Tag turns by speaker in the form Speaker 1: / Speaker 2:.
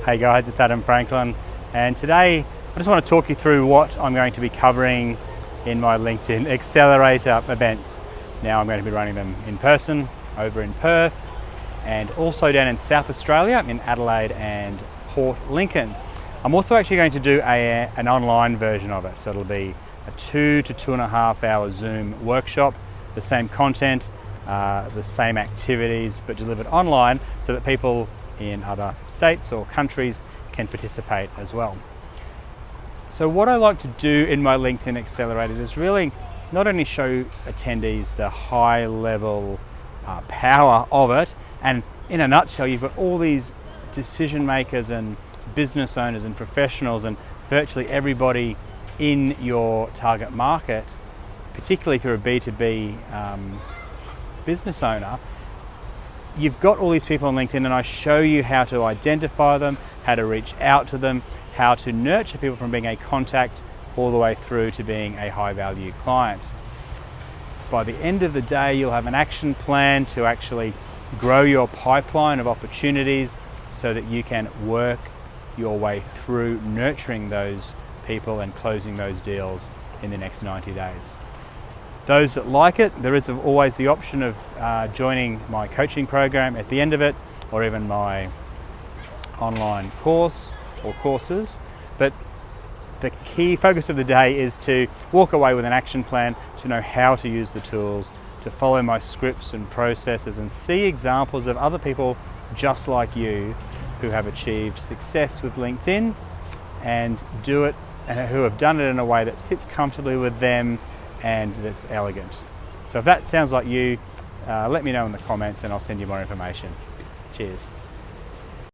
Speaker 1: Hey guys, it's Adam Franklin, and today I just want to talk you through what I'm going to be covering in my LinkedIn Accelerator events. Now I'm going to be running them in person over in Perth and also down in South Australia in Adelaide and Port Lincoln. I'm also actually going to do an online version of it, so it'll be a 2 to 2.5 hour Zoom workshop, the same content, the same activities, but delivered online so that people in other states or countries can participate as well. So what I like to do in my LinkedIn Accelerators is really not only show attendees the high level power of it, and in a nutshell you've got all these decision makers and business owners and professionals and virtually everybody in your target market, particularly if you're a B2B business owner. You've got all these people on LinkedIn, and I show you how to identify them, how to reach out to them, how to nurture people from being a contact all the way through to being a high value client. By the end of the day, you'll have an action plan to actually grow your pipeline of opportunities so that you can work your way through nurturing those people and closing those deals in the next 90 days. Those that like it, there is always the option of joining my coaching program at the end of it, or even my online course or courses. But the key focus of the day is to walk away with an action plan, to know how to use the tools, to follow my scripts and processes and see examples of other people just like you who have achieved success with LinkedIn and do it, and who have done it in a way that sits comfortably with them and that's elegant. So if that sounds like you, let me know in the comments and I'll send you more information. Cheers.